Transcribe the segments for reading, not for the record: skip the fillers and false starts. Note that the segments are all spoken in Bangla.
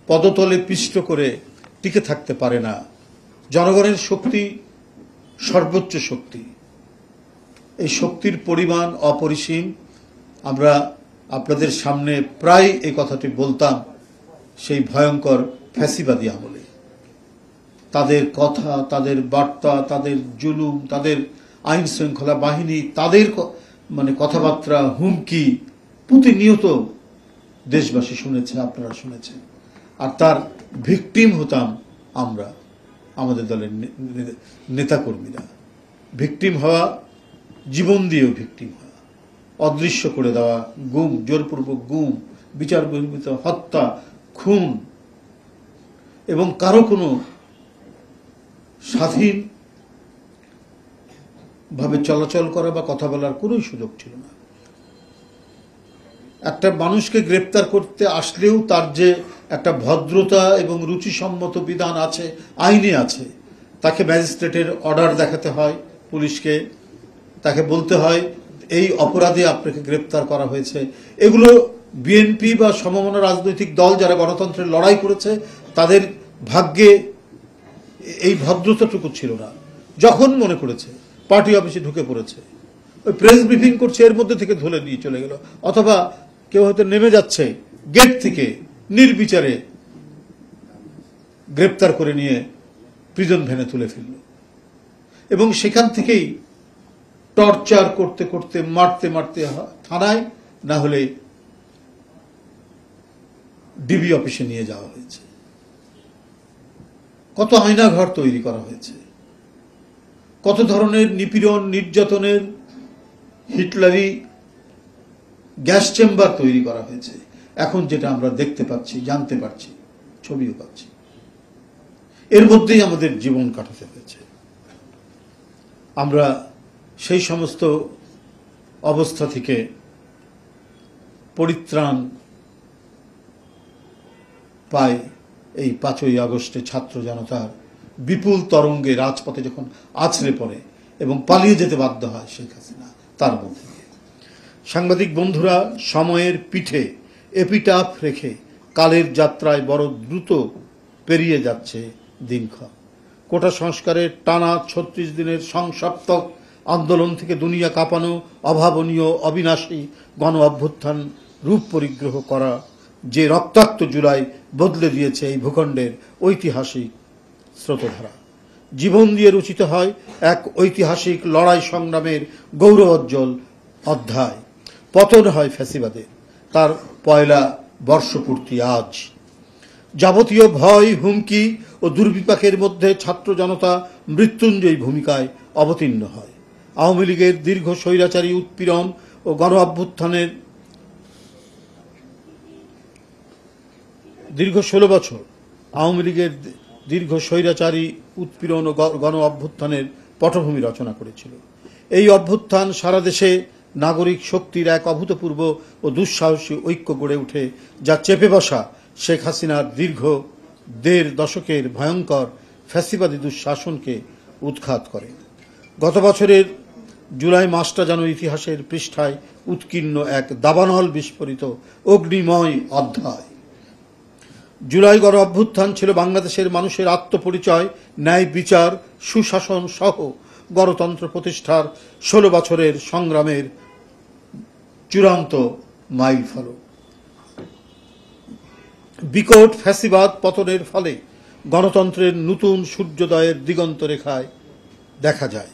পদতলে পিষ্ট করে টিকে থাকতে পারে না। জনগণের শক্তি সর্বোচ্চ শক্তি। এই শক্তির পরিমাণ অপরিসীম। আমরা আপনাদের সামনে প্রায় এই কথাটি বলতাম সেই ভয়ঙ্কর ফ্যাসিবাদী আমলে। তাদের কথা, তাদের বার্তা, তাদের জুলুম, তাদের আইন শৃঙ্খলা বাহিনী, তাদের কথাবার্তা, হুমকি প্রতিনিয়ত দেশবাসী শুনেছে, আপনারা শুনেছেন। আর তার ভিকটিম হতাম আমরা, আমাদের দলের নেতাকর্মীরা। ভিকটিম হওয়া, জীবন দিয়েও ভিকটিম হওয়া, অদৃশ্য করে দেওয়া, গুম, জোরপূর্বক গুম, বিচার বহির্ভূত হত্যা, খুন, এবং কারো কোনো স্বাধীন ভাবে চলাচল করা বা কথা বলার কোনো সুযোগ ছিল না। একটা মানুষকে গ্রেপ্তার করতে আসলেও তার যে একটা ভদ্রতা এবং রুচিসম্মত বিধান আছে, আইনে আছে, তাকে ম্যাজিস্ট্রেটের অর্ডার দেখাতে হয় পুলিশকে, তাকে বলতে হয় এই অপরাধে আপনাকে গ্রেপ্তার করা হয়েছে। এগুলো বিএনপি বা সমমনা রাজনৈতিক দল যারা গণতন্ত্রের লড়াই করেছে তাদের ভাগ্যে এই ভদ্রতাটুকু ছিল না। যখন মনে করেছে পার্টি অফিসে ঢুকে পড়েছে, ওই প্রেস ব্রিফিং করছে, এর মধ্যে থেকে ধরে নিয়ে চলে গেল, অথবা কেউ হয়তো নেমে যাচ্ছে গেট থেকে, নির্বিচারে গ্রেপ্তার করে নিয়ে প্রিজন ভ্যানে তুলে ফেলল, এবং সেখান থেকেই টর্চার করতে করতে, মারতে মারতে থানায়, না হলে ডিবি অফিসে নিয়ে যাওয়া হয়েছে। কত আয়নাঘর তৈরি করা হয়েছে, কত ধরনের নিপীড়ন, নির্যাতনের হিটলারি গ্যাস চেম্বার তৈরি করা হয়েছে। এখন যেটা আমরা দেখতে পাচ্ছি, জানতে পারছি, ছবিও পাচ্ছি, এর মধ্যেই আমাদের জীবন কাটাতে হয়েছে। আমরা সেই সমস্ত অবস্থা থেকে পরিত্রাণ পাই এই 5ই আগস্টে ছাত্র জনতার বিপুল তরঙ্গে রাজপথে যখন আছড়ে পড়ে এবং পালিয়ে যেতে বাধ্য হয় শেখ হাসিনা। তার মধ্যে সাংবাদিক বন্ধুরা সময়ের পিঠে এপিটাফ রেখে কালের যাত্রায় বড় দ্রুত পেরিয়ে যাচ্ছে দিনক্ষণ। কোটা সংস্কারের টানা 36 দিনের সংসপ্তক আন্দোলন থেকে দুনিয়া কাঁপানো, অভাবনীয়, অবিনাশী গণ অভ্যুত্থান রূপ পরিগ্রহ করা যে রক্তাক্ত জুলাই বদলে দিয়েছে এই ভূখণ্ডের ঐতিহাসিক স্রোতধারা। জীবন দিয়ে রচিত হয় এক ঐতিহাসিক লড়াই সংগ্রামের গৌরবোজ্জ্বল অধ্যায়। পতন হয় ফ্যাসিবাদের, তার পয়লা বর্ষপূর্তি আজ। যাবতীয় ভয়, হুমকি ও দুর্বিপাকের মধ্যে ছাত্র জনতা মৃত্যুঞ্জয়ী ভূমিকায় অবতীর্ণ হয়। আওয়ামী লীগের দীর্ঘ স্বৈরাচারী উৎপীড়ন ও গণ অভ্যুত্থানের দীর্ঘ 16 বছর আওয়ামী লীগের দীর্ঘ স্বৈরাচারী উৎপীড়ন ও গণ অভ্যুত্থানের পটভূমি রচনা করেছিল। এই অভ্যুত্থান সারা দেশে নাগরিক শক্তির এক অভূতপূর্ব ও দুঃসাহসী ঐক্য গড়ে ওঠে, যা চেপে বসা শেখ হাসিনার দীর্ঘ 1.5 দশকের ভয়ঙ্কর ফ্যাসিবাদী দুঃশাসনকে উৎখাত করে। গত বছরের জুলাই মাসটা যেন ইতিহাসের পৃষ্ঠায় উৎকীর্ণ এক দাবানল বিস্ফোরিত অগ্নিময় অধ্যায়। জুলাই গণ অভ্যুত্থান ছিল বাংলাদেশের মানুষের আত্মপরিচয়, ন্যায় বিচার, সুশাসন সহ গণতন্ত্র প্রতিষ্ঠার 16 বছরের সংগ্রামের চূড়ান্ত মাইলফলক। বিকট ফ্যাসিবাদ পতনের ফলে গণতন্ত্রের নতুন সূর্যোদয়ের দিগন্ত রেখায় দেখা যায়।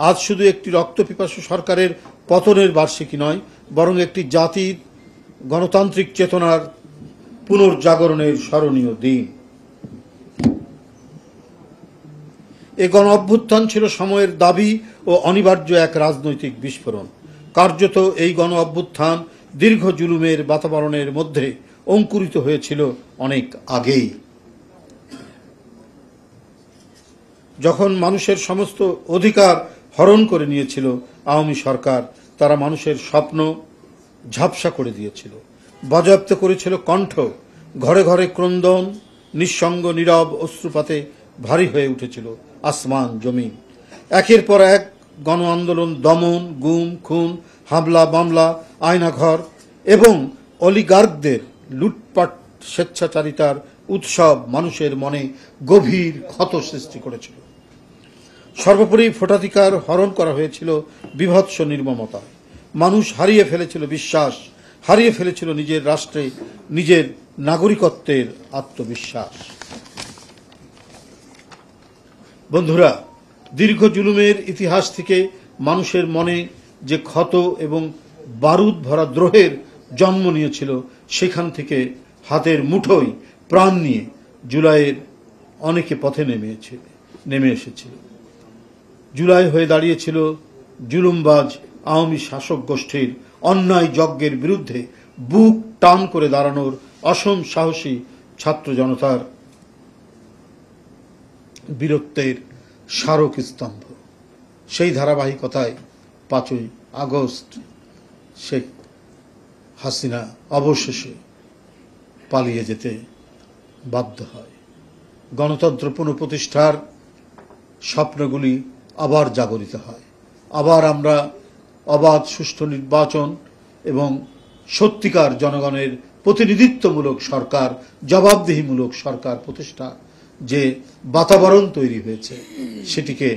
আজ শুধু একটি রক্তপিপাসু সরকারের পতনের বার্ষিকী নয়, বরং একটি জাতির গণতান্ত্রিক চেতনার পুনর্জাগরণের স্মরণীয় দিন। এ গণ অভ্যুত্থান ছিল সময়ের দাবি ও অনিবার্য এক রাজনৈতিক বিস্ফোরণ। কার্যত এই গণ অভ্যুত্থান দীর্ঘ জুলুমের বাতাবরণের মধ্যে অঙ্কুরিত হয়েছিল অনেক আগেই। যখন মানুষের সমস্ত অধিকার হরণ করে নিয়েছিল আওয়ামী সরকার, তারা মানুষের স্বপ্ন ঝাপসা করে দিয়েছিল, বাজেয়াপ্ত করেছিল কণ্ঠ। ঘরে ঘরে ক্রন্দন, নিঃসঙ্গ নীরব অশ্রুপাতে ভারী হয়ে উঠেছিল আসমান জমিন। একের পর এক গণ আন্দোলন, দমন, গুম, খুন, হামলা, মামলা, আয়নাঘর এবং অলিগার্কদের লুটপাট স্বেচ্ছাচারিতার উৎসব মানুষের মনে গভীর ক্ষত সৃষ্টি করেছিল। সর্বোপরি ভোটাধিকার হরণ করা হয়েছিল বীভৎস নির্মমতায়। মানুষ হারিয়ে ফেলেছিল বিশ্বাস, হারিয়ে ফেলেছিল নিজের রাষ্ট্রে নিজের নাগরিকত্বের আত্মবিশ্বাস। বন্ধুরা, দীর্ঘ জুলুমের ইতিহাস থেকে মানুষের মনে যে ক্ষত এবং বারুদ ভরা দ্রোহের জন্ম নিয়েছিল, সেখান থেকে হাতের মুঠোয় প্রাণ নিয়ে জুলাইয়ের অনেকে পথে নেমে এসেছিল। জুলাই হয়ে দাঁড়িয়েছিল জুলুমবাজ আওয়ামী শাসক গোষ্ঠীর অন্যায় যজ্ঞের বিরুদ্ধে বুক টান করে দাঁড়ানোর অসম সাহসী ছাত্র জনতার বীরত্বের স্মারক স্তম্ভ। সেই ধারাবাহিকতায় 5ই আগস্ট শেখ হাসিনা অবশেষে পালিয়ে যেতে বাধ্য হয়। গণতন্ত্র পুনঃপ্রতিষ্ঠার স্বপ্নগুলি আবার জাগরিত হয়। আবার আমরা অবাধ সুষ্ঠু নির্বাচন এবং সত্যিকার জনগণের প্রতিনিধিত্বমূলক সরকার, জবাবদিহিমূলক সরকার প্রতিষ্ঠা যে বাতাবরণ তৈরি হয়েছে, সেটিকে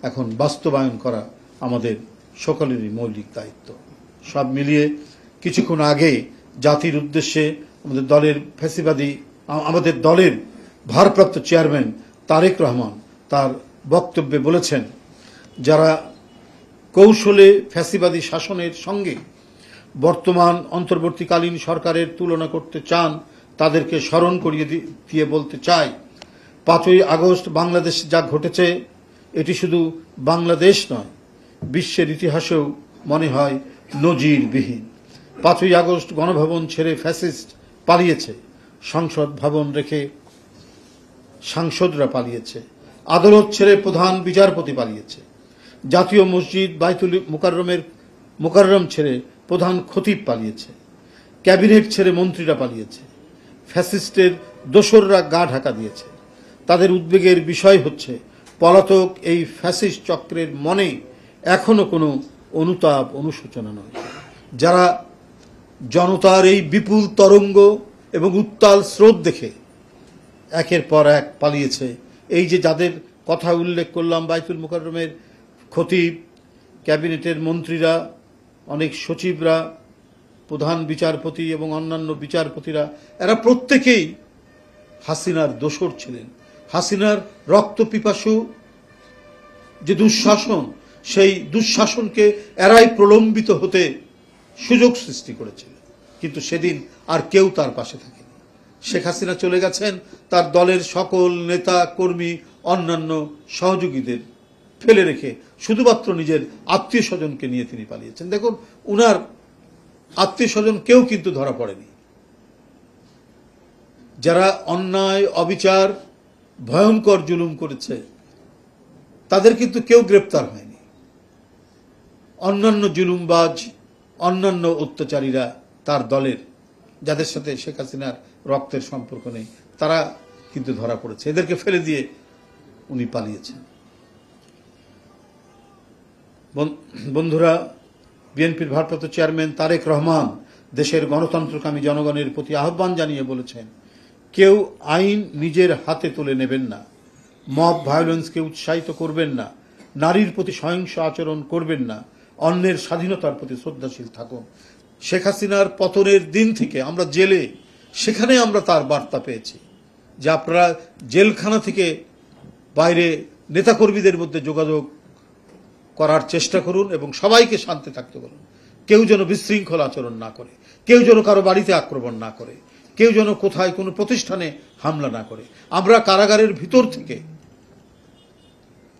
এখন বাস্তবায়ন করা আমাদের সকলেরই মৌলিক দায়িত্ব। সব মিলিয়ে কিছুক্ষণ আগে জাতির উদ্দেশ্যে আমাদের দলের ভারপ্রাপ্ত চেয়ারম্যান তারেক রহমান তার বক্তব্যে বলেছেন, যারা কৌশলে ফ্যাসিবাদী শাসনের সঙ্গে বর্তমান অন্তর্বর্তীকালীন সরকারের তুলনা করতে চান, তাদেরকে স্মরণ করিয়ে দিয়ে বলতে চাই, 5ই আগস্ট বাংলাদেশে যা ঘটেছে এটি শুধু বাংলাদেশ নয়, বিশ্বের ইতিহাসেও মনে হয় নজিরবিহীন। 5ই আগস্ট গণভবন ছেড়ে ফ্যাসিস্ট পালিয়েছে, সংসদ ভবন রেখে সাংসদরা পালিয়েছে, আদালত ছেড়ে প্রধান বিচারপতি পালিয়েছে, জাতীয় মসজিদ বাইতুল মুকাররম ছেড়ে প্রধান খতিব পালিয়েছে, ক্যাবিনেট ছেড়ে মন্ত্রীরা পালিয়েছে, ফ্যাসিস্টের দোসররা গা ঢাকা দিয়েছে। তাদের উদ্বেগের বিষয় হচ্ছে পলাতক এই ফ্যাসিস্ট চক্রের মনে এখনো কোনো অনুতাপ অনুশোচনা নয়। যারা জনতার এই বিপুল তরঙ্গ এবং উত্তাল স্রোত দেখে একের পর এক পালিয়েছে, এই যে যাদের কথা উল্লেখ করলাম, বাইতুল মুকাররমের খতিব, ক্যাবিনেটের মন্ত্রীরা, অনেক সচিবরা, প্রধান বিচারপতি এবং অন্যান্য বিচারপতিরা, এরা প্রত্যেকেই হাসিনার দোসর ছিলেন। হাসিনার রক্তপিপাসু যে দুঃশাসন, সেই দুঃশাসনকে এরাই প্রলম্বিত হতে সুযোগ সৃষ্টি করেছিল। কিন্তু সেদিন আর কেউ তার পাশে থাকেনি। শেখ হাসিনা চলে গেছেন, তার দলের সকল নেতা কর্মী, অন্যান্য সহযোগীদের ফেলে রেখে শুধুমাত্র নিজের আত্মীয় স্বজনকে নিয়ে তিনি পালিয়েছেন। দেখুন, উনার আত্মীয় স্বজন কেউ কিন্তু ধরা পড়েনি। যারা অন্যায়, অবিচার, ভয়ঙ্কর জুলুম করেছে তাদের কিন্তু কেউ গ্রেপ্তার হয়নি। অন্যান্য জুলুমবাজ, অন্যান্য অত্যাচারীরা তার দলের, যাদের সাথে শেখ হাসিনার রক্তের সম্পর্ক নেই, তারা কিন্তু ধরা পড়েছে। এদেরকে ফেলে দিয়ে উনি পালিয়েছেন। বন্ধুরা, বিএনপির ভারপ্রাপ্ত চেয়ারম্যান তারেক রহমান দেশের গণতন্ত্রকামী জনগণের প্রতি আহ্বান জানিয়ে বলেছেন, কেউ আইন নিজের হাতে তুলে নেবেন না, মব ভায়োলেন্সকে উৎসাহিত করবেন না, নারীর প্রতি সহিংস আচরণ করবেন না, অন্যের স্বাধীনতার প্রতি শ্রদ্ধাশীল থাকুন। শেখ হাসিনার পতনের দিন থেকে আমরা জেলে, সেখানে আমরা তার বার্তা পেয়েছি যে আপনারা জেলখানা থেকে বাইরে নেতাকর্মীদের মধ্যে যোগাযোগ করার চেষ্টা করুন এবং সবাইকে শান্তি থাকতে বলুন। কেউ যেন বিশৃঙ্খল আচরণ না করে, কেউ যেন কারো বাড়িতে আক্রমণ না করে, কেউ যেন কোথায় কোনো প্রতিষ্ঠানে হামলা না করে। আমরা কারাগারের ভিতর থেকে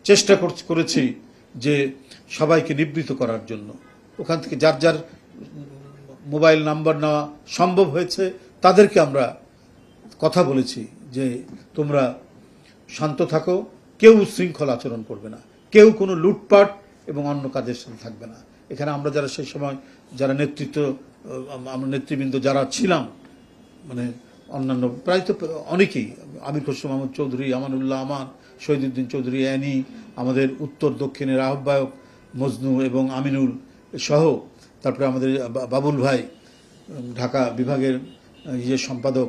চেষ্টা করেছি যে সবাইকে নিবৃত করার জন্য। ওখান থেকে যার যার মোবাইল নাম্বার নেওয়া সম্ভব হয়েছে তাদেরকে আমরা কথা বলেছি যে তোমরা শান্ত থাকো, কেউ উচ্ছৃঙ্খল আচরণ করবে না, কেউ কোনো লুটপাট এবং অন্য কাজের সাথে থাকবে না। এখানে আমরা যারা সেই সময় যারা আমরা নেতৃবৃন্দ যারা ছিলাম, মানে অন্যান্য প্রায় তো অনেকেই, আমির খসরু মাহমুদ চৌধুরী, আমানুল্লাহ আমান, শহীদুদ্দিন চৌধুরী অ্যানি, আমাদের উত্তর দক্ষিণের আহ্বায়ক মজনু এবং আমিনুল সহ, তারপরে আমাদের বাবুল ভাই ঢাকা বিভাগের সম্পাদক,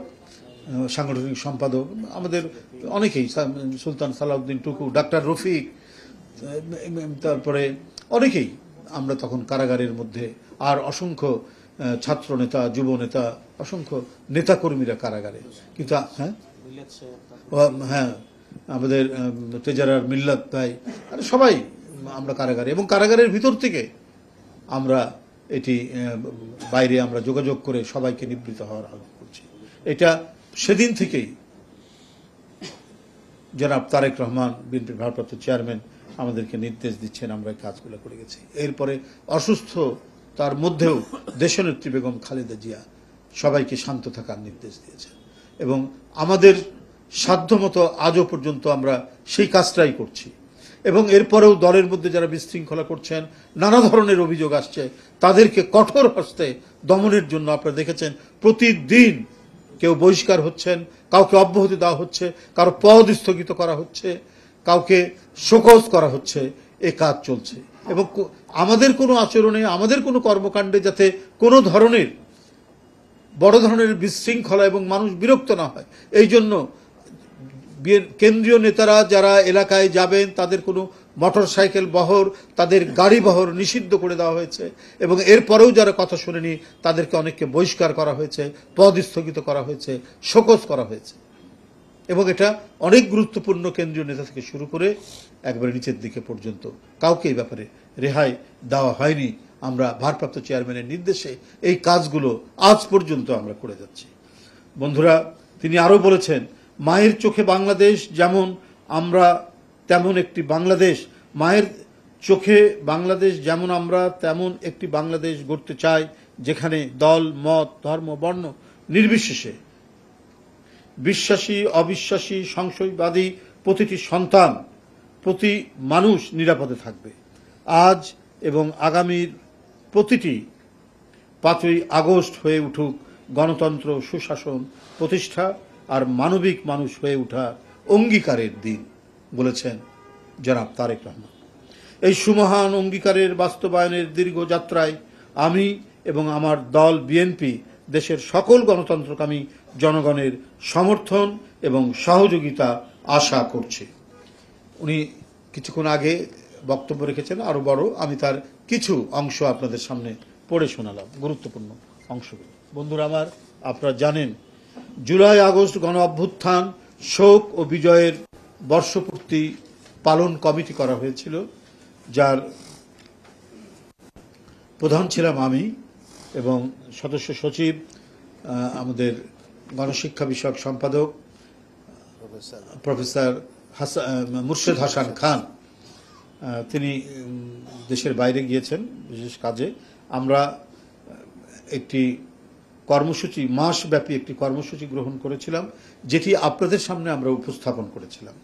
সাংগঠনিক সম্পাদক, আমাদের অনেকেই, সুলতান সালাউদ্দিন টুকু, ডাক্তার রফিক, তারপরে অনেকেই আমরা তখন কারাগারের মধ্যে, আর অসংখ্য ছাত্র নেতা, যুব নেতা, অসংখ্য নেতাকর্মীরা কারাগারে। কিন্তু হ্যাঁ, আমাদের তেজারার মিল্লাত ভাই, সবাই আমরা কারাগারে, এবং কারাগারের ভিতর থেকে আমরা এটি বাইরে আমরা যোগাযোগ করে সবাইকে নিবৃত্ত হওয়ার আহ্বান করছি। এটা সেদিন থেকেই জনাব তারেক রহমান, বিএনপির ভারপ্রাপ্ত চেয়ারম্যান, আমাদেরকে নির্দেশ দিচ্ছেন, আমরা এই কাজগুলো করে গেছি। এরপরে অসুস্থ তার মধ্যেও দেশনেত্রী বেগম খালেদা জিয়া সবাইকে শান্ত থাকার নির্দেশ দিয়েছেন, এবং আমাদের সাধ্যমতো আজও পর্যন্ত আমরা সেই কাজটাই করছি। এবং এরপরেও দলের মধ্যে যারা বিশৃঙ্খলা করছেন, নানা ধরনের অভিযোগ আসছে, তাদেরকে কঠোর হস্তে দমনের জন্য আপনারা দেখেছেন প্রতিদিন কেউ বহিষ্কার হচ্ছেন, কাউকে অব্যাহতি দেওয়া হচ্ছে, কারো পদ স্থগিত করা হচ্ছে, কাউকে শোকজ করা হচ্ছে। এ কাজ চলছে, এবং আমাদের কোনো আচরণে, আমাদের কোনো কর্মকাণ্ডে যাতে কোনো ধরনের বড় ধরনের বিশৃঙ্খলা এবং মানুষ বিরক্ত না হয়, এই জন্য কেন্দ্রীয় নেতারা যারা এলাকায় যাবেন তাদের কোনো মোটর সাইকেল বহর, তাদের গাড়ি বহর নিষিদ্ধ করে দেওয়া হয়েছে, এবং এরপরেও যারা কথা শুনেনি তাদেরকে অনেককে বহিষ্কার করা হয়েছে, পদ স্থগিত করা হয়েছে, শোকজ করা হয়েছে। এবং এটা অনেক গুরুত্বপূর্ণ কেন্দ্রীয় নেতা থেকে শুরু করে একবারে নিচের দিকে পর্যন্ত কাউকে এই ব্যাপারে রেহাই দেওয়া হয়নি। আমরা ভারপ্রাপ্ত চেয়ারম্যানের নির্দেশে এই কাজগুলো আজ পর্যন্ত আমরা করে যাচ্ছি। বন্ধুরা, তিনি আরও বলেছেন, মায়ের চোখে বাংলাদেশ যেমন আমরা তেমন একটি বাংলাদেশ, মায়ের চোখে বাংলাদেশ যেমন আমরা তেমন একটি বাংলাদেশ গড়তে চাই, যেখানে দল, মত, ধর্ম, বর্ণ নির্বিশেষে বিশ্বাসী, অবিশ্বাসী, সংশয়বাদী প্রতিটি সন্তান, প্রতি মানুষ নিরাপদে থাকবে। আজ এবং আগামীর প্রতিটি 5ই আগস্ট হয়ে উঠুক গণতন্ত্র, সুশাসন প্রতিষ্ঠা আর মানবিক মানুষ হয়ে ওঠার অঙ্গীকারের দিন, বলেছেন জনাব তারেক রহমান। এই সুমহান অঙ্গীকারের বাস্তবায়নের দীর্ঘ যাত্রায় আমি এবং আমার দল বিএনপি দেশের সকল গণতন্ত্রকামী জনগণের সমর্থন এবং সহযোগিতা আশা করছি। উনি কিছুক্ষণ আগে বক্তব্য রেখেছেন আরো বড়, আমি তার কিছু অংশ আপনাদের সামনে পড়ে শোনালাম, গুরুত্বপূর্ণ অংশগুলো। বন্ধুরা আমার, আপনারা জানেন জুলাই আগস্ট গণ অভ্যুত্থান, শোক ও বিজয়ের বর্ষপূর্তি পালন কমিটি করা হয়েছিল, যার প্রধান ছিলাম আমি এবং সদস্য সচিব আমাদের গণশিক্ষা বিষয়ক সম্পাদক প্রফেসর মুর্শেদ হাসান খান। তিনি দেশের বাইরে গিয়েছেন বিশেষ কাজে। আমরা একটি কর্মসূচি, মাসব্যাপী একটি কর্মসূচি গ্রহণ করেছিলাম, যেটি আপনাদের সামনে আমরা উপস্থাপন করেছিলাম।